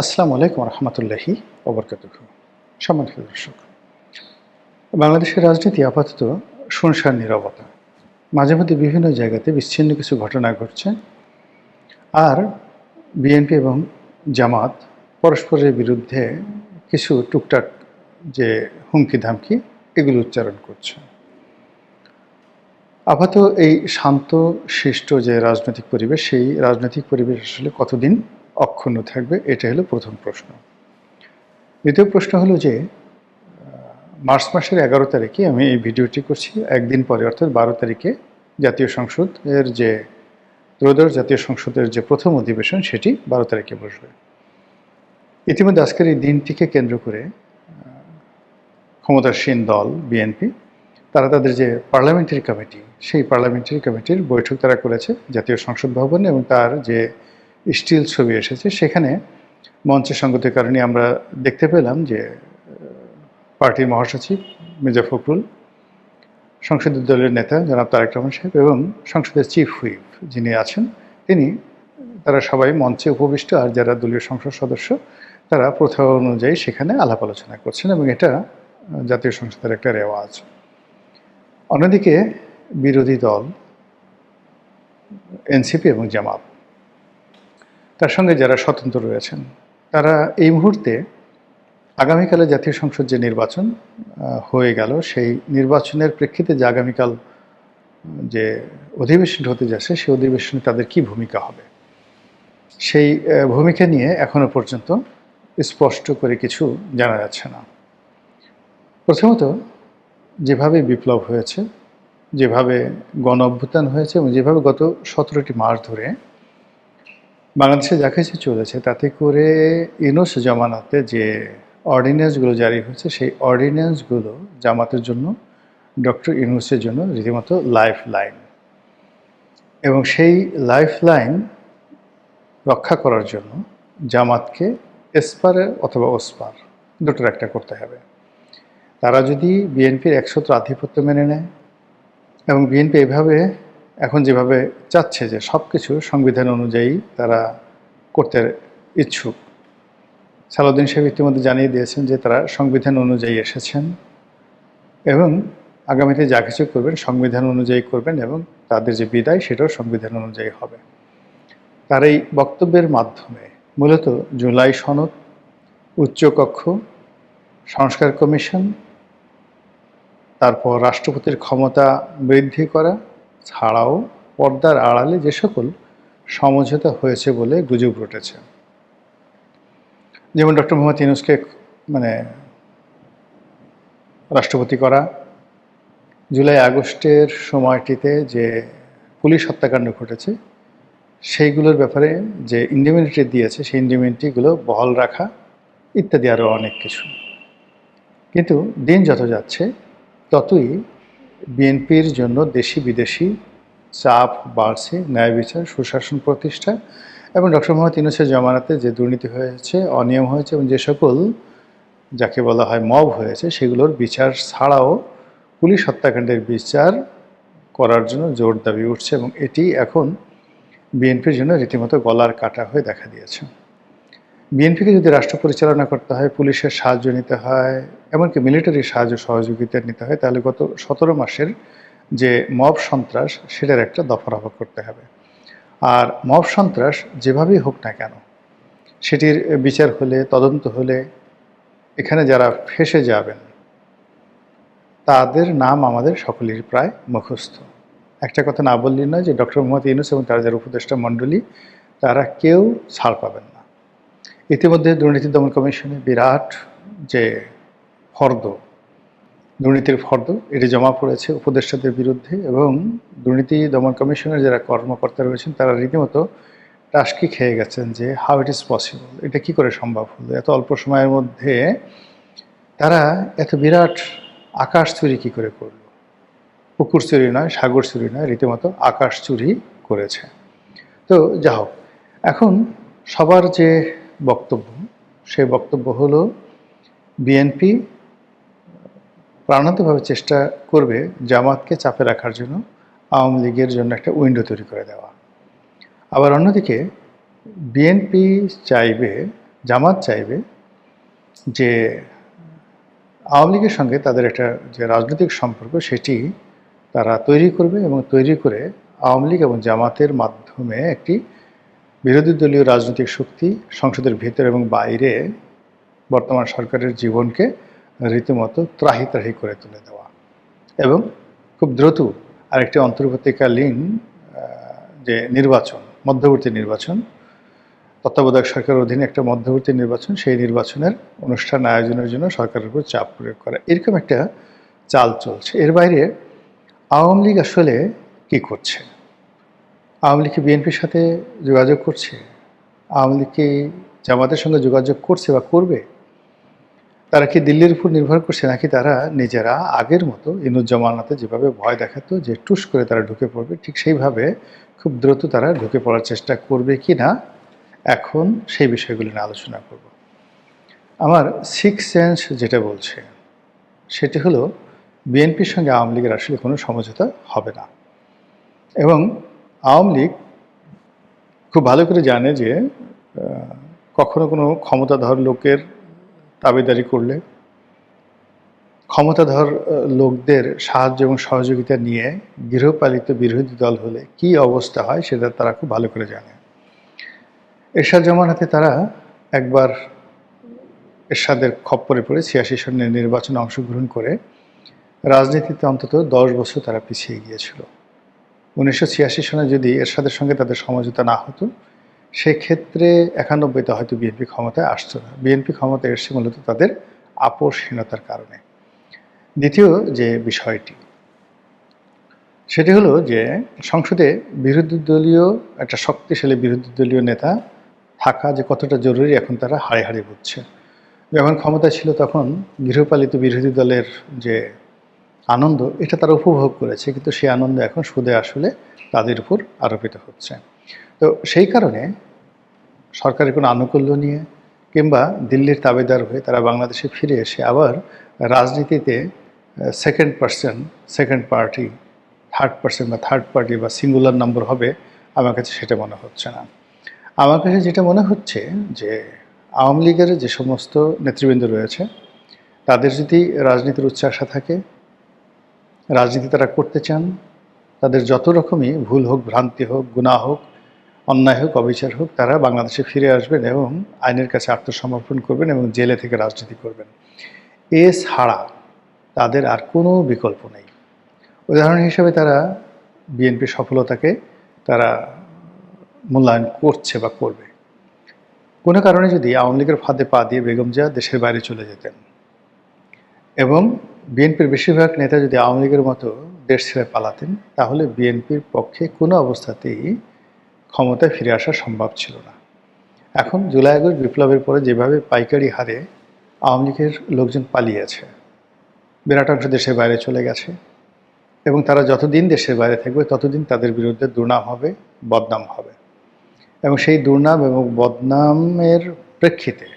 আসসালামু আলাইকুম রহমতুল্লাহি ওবরকাতুহু। সম্মানিত দর্শক, বাংলাদেশের রাজনীতি আপাতত শুনশান নীরবতা। মাঝে মধ্যে বিভিন্ন জায়গাতে বিচ্ছিন্ন কিছু ঘটনা ঘটছে, আর বিএনপি এবং জামাত পরস্পরের বিরুদ্ধে কিছু টুকটাক যে হুমকি ধামকি এগুলো উচ্চারণ করছে। আপাতত এই শান্ত শিষ্ট যে রাজনৈতিক পরিবেশ, সেই রাজনৈতিক পরিবেশ আসলে কতদিন অক্ষুণ্ণ থাকবে, এটা হলো প্রথম প্রশ্ন। দ্বিতীয় প্রশ্ন হলো যে মার্চ মাসের 11 তারিখে আমি এই ভিডিওটি করছি, একদিন পরে অর্থাৎ 12 তারিখে জাতীয় সংসদের যে ত্রয়োদশ জাতীয় সংসদের যে প্রথম অধিবেশন সেটি 12 তারিখে বসবে। ইতিমধ্যে আজকের এই দিনটিকে কেন্দ্র করে ক্ষমতাসীন দল বিএনপি তারা তাদের যে পার্লামেন্টারি কমিটি, সেই পার্লামেন্টারি কমিটির বৈঠক তারা করেছে জাতীয় সংসদ ভবনে, এবং তার যে স্টিল ছবি এসেছে সেখানে মঞ্চে সঙ্গতির কারণে আমরা দেখতে পেলাম যে পার্টির মহাসচিব মির্জা ফখরুল, সংসদীয় দলের নেতা জনাব তারেক রহমান সাহেব এবং সংসদের চিফ হুইপ যিনি আছেন তারা সবাই মঞ্চে উপবিষ্ট, আর যারা দলীয় সংসদ সদস্য তারা প্রথা অনুযায়ী সেখানে আলাপ আলোচনা করছেন, এবং এটা জাতীয় সংসদের একটা রেওয়াজ। অন্যদিকে বিরোধী দল এনসিপি এবং জামাত, তার সঙ্গে যারা স্বতন্ত্র রয়েছেন, তারা এই মুহূর্তে আগামীকালে জাতীয় সংসদ যে নির্বাচন হয়ে গেল, সেই নির্বাচনের প্রেক্ষিতে যে আগামীকাল যে অধিবেশন হতে যাচ্ছে, সেই অধিবেশনে তাদের কি ভূমিকা হবে, সেই ভূমিকা নিয়ে এখনো পর্যন্ত স্পষ্ট করে কিছু জানা যাচ্ছে না। প্রথমত, যেভাবে বিপ্লব হয়েছে, যেভাবে গণ অভ্যুত্থান হয়েছে এবং যেভাবে গত 17টি মাস ধরে বাংলাদেশে যা কিছু চলেছে, তাতে করে ইউনূস জামানাতে যে অর্ডিন্যান্সগুলো জারি হয়েছে, সেই অর্ডিন্যান্সগুলো জামাতের জন্য, ডক্টর ইউনূসের জন্য রীতিমতো লাইফ লাইন, এবং সেই লাইফ লাইন রক্ষা করার জন্য জামাতকে এসপার অথবা ওসপার দুটোর একটা করতে হবে। তারা যদি বিএনপির একশত্র আধিপত্য মেনে নেয়, এবং বিএনপি এভাবে এখন যেভাবে চাচ্ছে যে সব কিছু সংবিধান অনুযায়ী তারা করতে ইচ্ছুক, সালাউদ্দিন সাহেব ইতিমধ্যে জানিয়ে দিয়েছেন যে তারা সংবিধান অনুযায়ী এসেছেন এবং আগামীতে যা কিছু করবেন সংবিধান অনুযায়ী করবেন, এবং তাদের যে বিদায় সেটাও সংবিধান অনুযায়ী হবে। তার এই বক্তব্যের মাধ্যমে মূলত জুলাই সনদ, উচ্চকক্ষ, সংস্কার কমিশন, তারপর রাষ্ট্রপতির ক্ষমতা বৃদ্ধি করা ছাড়াও পর্দার আড়ালে যে সকল সমঝোতা হয়েছে বলে গুজব রটেছে, যেমন ডক্টর মোহাম্মদ ইউনূসকে রাষ্ট্রপতি করা, জুলাই আগস্টের সময়টিতে যে পুলিশ হত্যাকাণ্ড ঘটেছে সেইগুলোর ব্যাপারে যে ইন্ডিমিনিটি দিয়েছে, সেই ইন্ডিমিনিটিগুলো বহাল রাখা, ইত্যাদি আরও অনেক কিছু। কিন্তু দিন যত যাচ্ছে ততই বিএনপির জন্য দেশি বিদেশি চাপ বাড়ছে, ন্যায় বিচার, সুশাসন প্রতিষ্ঠা, এবং ডক্টর মোহাম্মদ ইউনূসের জামানাতে যে দুর্নীতি হয়েছে, অনিয়ম হয়েছে, এবং যে সকল যাকে বলা হয় মব হয়েছে, সেগুলোর বিচার ছাড়াও পুলিশ হত্যাকাণ্ডের বিচার করার জন্য জোর দাবি উঠছে, এবং এটি এখন বিএনপির জন্য রীতিমতো গলার কাটা হয়ে দেখা দিয়েছে। বিএনপিকে যদি রাষ্ট্র পরিচালনা করতে হয়, পুলিশের সাহায্য নিতে হয়, এমনকি মিলিটারির সাহায্য সহযোগিতা নিতে হয়, তাহলে গত 17 মাসের যে মব সন্ত্রাস সেটার একটা দফারফা করতে হবে। আর মব সন্ত্রাস যেভাবেই হোক না কেন, সেটির বিচার হলে, তদন্ত হলে এখানে যারা ফেঁসে যাবেন তাদের নাম আমাদের সকলেরই প্রায় মুখস্থ। একটা কথা না বললেই নয় যে ডক্টর মোহাম্মদ ইউনূস এবং তার যারা উপদেষ্টা মণ্ডলী, তারা কেউ ছাড় পাবেন না। ইতিমধ্যে দুর্নীতি দমন কমিশনে বিরাট যে ফর্দ, দুর্নীতির ফর্দ, এটি জমা পড়েছে উপদেষ্টাদের বিরুদ্ধে, এবং দুর্নীতি দমন কমিশনের যারা কর্মকর্তা রয়েছেন তারা রীতিমতো টাস্কি খেয়ে গেছেন যে হাউ ইট ইজ পসিবল, এটা কি করে সম্ভব হলো, এত অল্প সময়ের মধ্যে তারা এত বিরাট আকাশ চুরি কী করে করলো। পুকুর চুরি নয়, সাগর চুরি নয়, রীতিমতো আকাশ চুরি করেছে। তো যা হোক, এখন সবার যে বক্তব্য, সেই বক্তব্য হলো বিএনপি প্রাণান্তভাবে চেষ্টা করবে জামাতকে চাপে রাখার জন্য, আওয়ামী লীগের জন্য একটা উইন্ডো তৈরি করে দেওয়া। আবার অন্যদিকে বিএনপি চাইবে জামাত চাইবে যে আওয়ামী লীগের সঙ্গে তাদের একটা যে রাজনৈতিক সম্পর্ক সেটি তারা তৈরি করবে এবং তৈরি করে আওয়ামী লীগ এবং জামাতের মাধ্যমে একটি বিরোধী দলীয় রাজনৈতিক শক্তি সংসদের ভিতরে এবং বাইরে বর্তমান সরকারের জীবনকে রীতিমতো ত্রাহি ত্রাহি করে তুলে দেওয়া এবং খুব দ্রুত আরেকটি অন্তর্বর্তীকালীন যে নির্বাচন, মধ্যবর্তী নির্বাচন, তত্ত্বাবধায়ক সরকারের অধীনে একটা মধ্যবর্তী নির্বাচন, সেই নির্বাচনের অনুষ্ঠান আয়োজনের জন্য সরকারের উপর চাপ প্রয়োগ করা, এরকম একটা চাল চলছে। এর বাইরে আওয়ামী লীগ আসলে কি করছে? আওয়ামী লীগ কি বিএনপির সাথে যোগাযোগ করছে? আওয়ামী লীগ কি জামাতের সঙ্গে যোগাযোগ করছে বা করবে? তারা কি দিল্লির উপর নির্ভর করছে, নাকি তারা নিজেরা আগের মতো ইনুজ্জামানাতে যেভাবে ভয় দেখাতো যে টুস করে তারা ঢুকে পড়বে, ঠিক সেইভাবে খুব দ্রুত তারা ঢুকে পড়ার চেষ্টা করবে কি না, এখন সেই বিষয়গুলি নিয়ে আলোচনা করব। আমার সিক্স সেন্স যেটা বলছে সেটি হলো বিএনপির সঙ্গে আওয়ামী লীগের আসলে কোনো সমঝোতা হবে না, এবং আওয়ামী লীগ খুব ভালো করে জানে যে কখনো কোনো ক্ষমতাধর লোকের দাবিদারি করলে, ক্ষমতাধর লোকদের সাহায্য এবং সহযোগিতা নিয়ে গৃহপালিত বিরোধী দল হলে কি অবস্থা হয় সেটা তারা খুব ভালো করে জানে। এরশাদ জামানাতে তারা একবার এরশাদের খপ্পরে পড়ে ৮৬ সনের নির্বাচনে অংশগ্রহণ করে রাজনীতিতে অন্তত ১০ বছর তারা পিছিয়ে গিয়েছিল। ১৯৮৬ সনে যদি এরশাদের সঙ্গে তাদের সমঝোতা না হতো, সেক্ষেত্রে ৯১তে হয়তো বিএনপি ক্ষমতায় আসতো না। বিএনপি ক্ষমতায় এসছে মূলত তাদের আপোষহীনতার কারণে। দ্বিতীয় যে বিষয়টি, সেটি হলো যে সংসদে বিরোধী দলীয় একটা শক্তিশালী বিরোধী দলীয় নেতা থাকা যে কতটা জরুরি এখন তারা হাড়ে হাড়ে বুঝছে। যখন ক্ষমতা ছিল তখন গৃহপালিত বিরোধী দলের যে আনন্দ, এটা তারা উপভোগ করেছে, কিন্তু সেই আনন্দ এখন সুদে আসলে তাদের উপর আরোপিত হচ্ছে। তো সেই কারণে সরকারের কোনো আনুকূল্য নিয়ে কিংবা দিল্লির তাবেদার হয়ে তারা বাংলাদেশে ফিরে এসে আবার রাজনীতিতে second person, second party, third person বা থার্ড পার্টি বা সিঙ্গুলার নম্বর হবে, আমার কাছে সেটা মনে হচ্ছে না। আমার কাছে যেটা মনে হচ্ছে যে আওয়ামী লীগের যে সমস্ত নেতৃবৃন্দ রয়েছে তাদের যদি রাজনীতির উচ্চাশা থাকে, রাজনীতি তারা করতে চান, তাদের যত রকমই ভুল হোক, ভ্রান্তি হোক, গুনাহ হোক, অন্যায় হোক, অবিচার হোক, তারা বাংলাদেশে ফিরে আসবেন এবং আইনের কাছে আত্মসমর্পণ করবেন এবং জেলে থেকে রাজনীতি করবেন। এছাড়া তাদের আর কোনো বিকল্প নেই। উদাহরণ হিসেবে তারা বিএনপির সফলতাকে তারা মূল্যায়ন করছে বা করবে। কোনো কারণে যদি আওয়ামী লীগের ফাঁদে পা দিয়ে বেগম জিয়া দেশের বাইরে চলে যেতেন এবং বিএনপির বেশিরভাগ নেতা যদি আওয়ামী লীগের মতো দেশ ছেড়ে পালাতেন, তাহলে বিএনপির পক্ষে কোনো অবস্থাতেই ক্ষমতায় ফিরে আসা সম্ভব ছিল না। এখন জুলাই আগস্ট বিপ্লবের পরে যেভাবে পাইকারি হারে আওয়ামী লীগের লোকজন পালিয়েছে, বিরাট অংশ দেশের বাইরে চলে গেছে, এবং তারা যতদিন দেশের বাইরে থাকবে ততদিন তাদের বিরুদ্ধে দুর্নাম হবে, বদনাম হবে, এবং সেই দুর্নাম এবং বদনামের প্রেক্ষিতে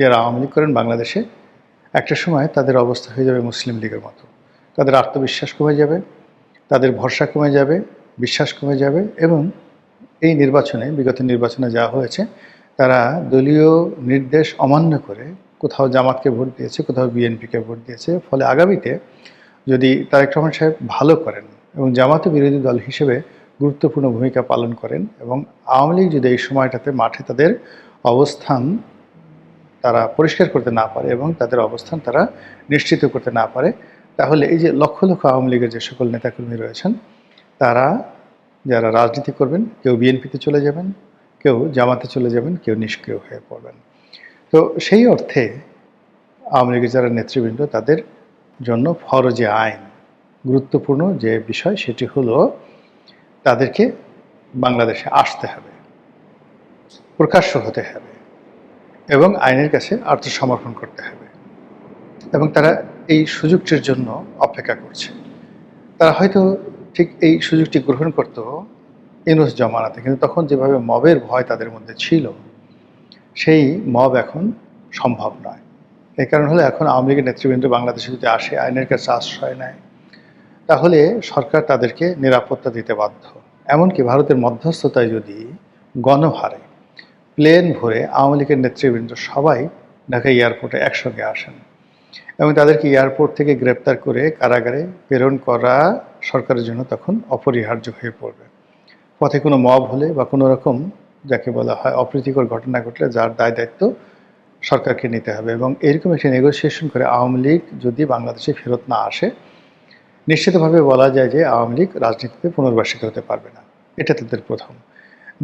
যারা আওয়ামী লীগ করেন বাংলাদেশে, একটা সময় তাদের অবস্থা হয়ে যাবে মুসলিম লীগের মতো। তাদের আত্মবিশ্বাস কমে যাবে, তাদের ভরসা কমে যাবে, বিশ্বাস কমে যাবে, এবং এই নির্বাচনে, বিগত নির্বাচনে যা হয়েছে, তারা দলীয় নির্দেশ অমান্য করে কোথাও জামাতকে ভোট দিয়েছে, কোথাও বিএনপিকে ভোট দিয়েছে। ফলে আগামীতে যদি তারেক রহমান সাহেব ভালো করেন এবং জামাতে বিরোধী দল হিসেবে গুরুত্বপূর্ণ ভূমিকা পালন করেন, এবং আওয়ামী লীগ যদি এই সময়টাতে মাঠে তাদের অবস্থান তারা পরিষ্কার করতে না পারে এবং তাদের অবস্থান তারা নিশ্চিত করতে না পারে, তাহলে এই যে লক্ষ লক্ষ আওয়ামী লীগের যে সকল নেতাকর্মী রয়েছেন, তারা যারা রাজনীতি করবেন, কেউ বিএনপিতে চলে যাবেন, কেউ জামাতে চলে যাবেন, কেউ নিষ্ক্রিয় হয়ে পড়বেন। তো সেই অর্থে আওয়ামী লীগের যারা নেতৃবৃন্দ, তাদের জন্য ফরজে আইন গুরুত্বপূর্ণ যে বিষয়, সেটি হলো তাদেরকে বাংলাদেশে আসতে হবে, প্রকাশ্য হতে হবে এবং আইনের কাছে আত্মসমর্পণ করতে হবে, এবং তারা এই সুযোগটির জন্য অপেক্ষা করছে। তারা হয়তো ঠিক এই সুযোগটি গ্রহণ করত ইউনূস জমানাতে, কিন্তু তখন যেভাবে মবের ভয় তাদের মধ্যে ছিল, সেই মব এখন সম্ভব নয়। এই কারণ হলো এখন আওয়ামী লীগের নেতৃবৃন্দ বাংলাদেশে যদি আসে, আইনের কাছে আশ্রয় নেয়, তাহলে সরকার তাদেরকে নিরাপত্তা দিতে বাধ্য। এমনকি ভারতের মধ্যস্থতায় যদি গণহারে প্লেন ভরে আওয়ামী লীগের নেতৃবৃন্দ সবাই ঢাকা এয়ারপোর্টে একসঙ্গে আসেন এবং তাদেরকে এয়ারপোর্ট থেকে গ্রেপ্তার করে কারাগারে প্রেরণ করা সরকারের জন্য তখন অপরিহার্য হয়ে পড়বে। পথে কোনো মব হলে বা কোনো রকম যাকে বলা হয় অপ্রীতিকর ঘটনা ঘটলে যার দায় দায়িত্ব সরকারকে নিতে হবে এবং এরকম একটি নেগোসিয়েশন করে আওয়ামী লীগ যদি বাংলাদেশে ফেরত না আসে নিশ্চিতভাবে বলা যায় যে আওয়ামী লীগ রাজনীতিতে পুনর্বাসিত হতে পারবে না। এটা তাদের প্রথম।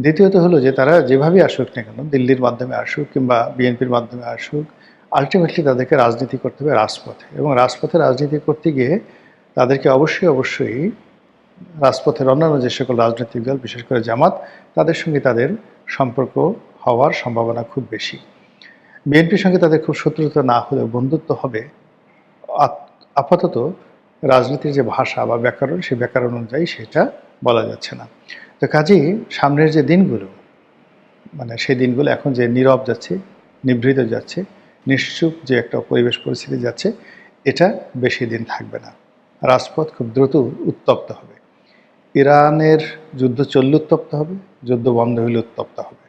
দ্বিতীয়ত হলো যে তারা যেভাবেই আসুক না কেন, দিল্লির মাধ্যমে আসুক কিংবা বিএনপির মাধ্যমে আসুক, আলটিমেটলি তাদেরকে রাজনীতি করতে হবে রাজপথে এবং রাজপথে রাজনীতি করতে গিয়ে তাদেরকে অবশ্যই রাজপথের অন্যান্য যে সকল রাজনৈতিক দল বিশেষ করে জামাত তাদের সঙ্গে তাদের সম্পর্ক হওয়ার সম্ভাবনা খুব বেশি। বিএনপির সঙ্গে তাদের খুব শত্রুতা না হলেও বন্ধুত্ব হবে আপাতত রাজনীতির যে ভাষা বা ব্যাকরণ সেই ব্যাকরণ অনুযায়ী সেটা বলা যাচ্ছে না। তো কাজেই সামনের যে দিনগুলো মানে সেই দিনগুলো এখন যে নীরব যাচ্ছে, নিভৃত যাচ্ছে, নিশ্চুপ যে একটা পরিবেশ পরিস্থিতি যাচ্ছে এটা বেশি দিন থাকবে না। রাজপথ খুব দ্রুত উত্তপ্ত হবে। ইরানের যুদ্ধ চললে উত্তপ্ত হবে, যুদ্ধ বন্ধ হলে উত্তপ্ত হবে।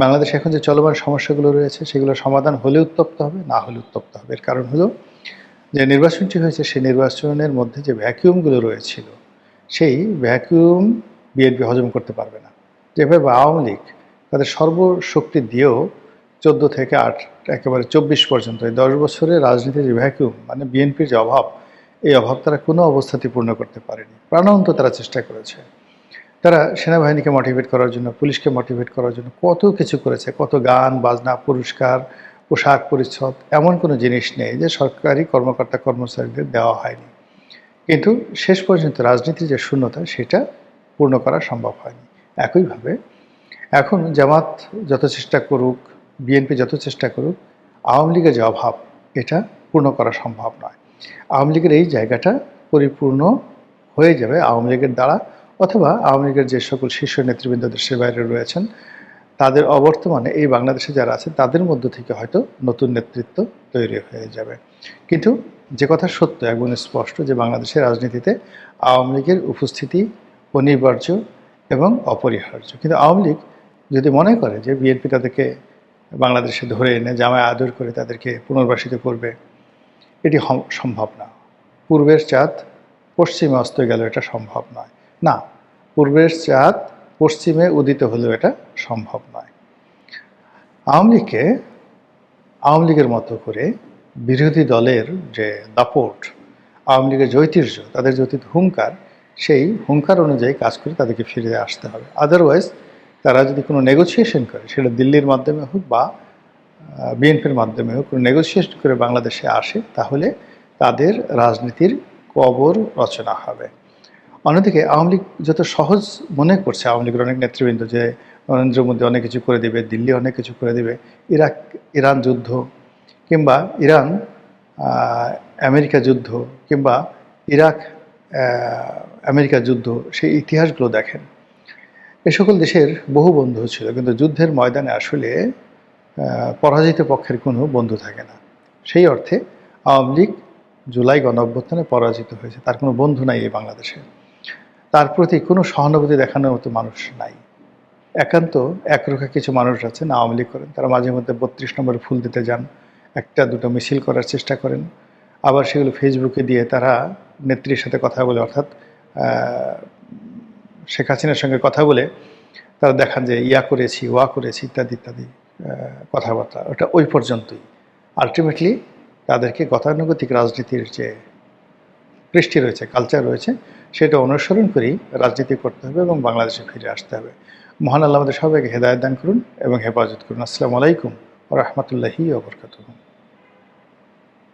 বাংলাদেশে এখন যে চলমান সমস্যাগুলো রয়েছে সেগুলো সমাধান হলে উত্তপ্ত হবে, না হলে উত্তপ্ত হবে। এর কারণ হলো যে নির্বাচনটি হয়েছে সেই নির্বাচনের মধ্যে যে ভ্যাকিউমগুলো রয়েছিল সেই ভ্যাকিউম বিএনপি হজম করতে পারবে না। যেভাবে আওয়ামী লীগ তাদের সর্বশক্তি দিয়েও 14 থেকে 8 একেবারে 24 পর্যন্ত এই 10 বছরের রাজনীতির যে ভ্যাকিউম মানে বিএনপির যে অভাব, এই অভাব তারা কোনো অবস্থাতেই পূর্ণ করতে পারেনি। প্রাণান্ত তারা চেষ্টা করেছে। তারা সেনাবাহিনীকে মোটিভেট করার জন্য, পুলিশকে মোটিভেট করার জন্য কত কিছু করেছে, কত গান বাজনা, পুরস্কার, পোশাক পরিচ্ছদ, এমন কোনো জিনিস নেই যে সরকারি কর্মকর্তা কর্মচারীদের দেওয়া হয়নি। কিন্তু শেষ পর্যন্ত রাজনীতির যে শূন্যতা সেটা পূর্ণ করা সম্ভব হয়নি। একইভাবে এখন জামাত যত চেষ্টা করুক, বিএনপি যত চেষ্টা করুক, আওয়ামী লীগের যে অভাব এটা পূর্ণ করা সম্ভব নয়। আওয়ামী লীগের এই জায়গাটা পরিপূর্ণ হয়ে যাবে আওয়ামী লীগের দ্বারা, অথবা আওয়ামী লীগের যে সকল শীর্ষ নেতৃবৃন্দ দেশের বাইরে রয়েছেন তাদের অবর্তমানে এই বাংলাদেশে যারা আছে তাদের মধ্য থেকে হয়তো নতুন নেতৃত্ব তৈরি হয়ে যাবে। কিন্তু যে কথা সত্য একদম স্পষ্ট যে বাংলাদেশের রাজনীতিতে আওয়ামী লীগের উপস্থিতি অনিবার্য এবং অপরিহার্য। কিন্তু আওয়ামী লীগ যদি মনে করে যে বিএনপি তাদেরকে বাংলাদেশে ধরে এনে জামায় আদর করে তাদেরকে পুনর্বাসিত করবে, এটি সম্ভব না। পূর্বের চাঁদ পশ্চিমে অস্ত গেল এটা সম্ভব নয়। না, পূর্বের চাঁদ পশ্চিমে উদিত হলেও এটা সম্ভব নয়। আওয়ামী লীগের মতো করে বিরোধী দলের যে দাপট, আওয়ামী লীগের যে ঐতিহ্য, তাদের যে হুঙ্কার, সেই হুঙ্কার অনুযায়ী কাজ করে তাদেরকে ফিরে আসতে হবে। আদারওয়াইজ তারা যদি কোনো নেগোসিয়েশন করে, সেটা দিল্লির মাধ্যমে হোক বা বিএনপির মাধ্যমে হোক, কোনো নেগোসিয়েশন করে বাংলাদেশে আসে, তাহলে তাদের রাজনীতির কবর রচনা হবে। অন্যদিকে আওয়ামী লীগ যত সহজ মনে করছে, আওয়ামী লীগের অনেক নেতৃবৃন্দ যে নরেন্দ্র মোদী অনেক কিছু করে দেবে, দিল্লি অনেক কিছু করে দেবে, ইরান যুদ্ধ কিংবা ইরান আমেরিকা যুদ্ধ কিংবা ইরাক আমেরিকা যুদ্ধ, সেই ইতিহাসগুলো দেখেন। এ সকল দেশের বহু বন্ধু ছিল, কিন্তু যুদ্ধের ময়দানে আসলে পরাজিত পক্ষের কোনো বন্ধু থাকে না। সেই অর্থে আওয়ামী লীগ জুলাই গণঅভ্যুত্থানে পরাজিত হয়েছে, তার কোনো বন্ধু নাই এই বাংলাদেশে, তার প্রতি কোনো সহানুভূতি দেখানোর মতো মানুষ নাই। একান্ত একরোখা কিছু মানুষ আছেন আওয়ামী লীগ করেন, তারা মাঝে মধ্যে 32 নম্বরে ফুল দিতে যান, একটা দুটো মিছিল করার চেষ্টা করেন, আবার সেগুলো ফেসবুকে দিয়ে তারা নেত্রীর সাথে কথা বলে, অর্থাৎ শেখ হাসিনার সঙ্গে কথা বলে তারা দেখান যে ইয়া করেছি, ওয়া করেছি ইত্যাদি ইত্যাদি কথাবার্তা। ওটা ওই পর্যন্তই। আলটিমেটলি তাদেরকে গতানুগতিক রাজনীতির যে কৃষ্টি রয়েছে, কালচার রয়েছে, সেটা অনুসরণ করেই রাজনীতি করতে হবে এবং বাংলাদেশে ফিরে আসতে হবে। মহান আল্লাহ আমাদের সবাইকে হেদায়েত দান করুন এবং হেফাজত করুন। আসসালামু আলাইকুম ওয়া রাহমাতুল্লাহি ওয়া বারাকাতুহু।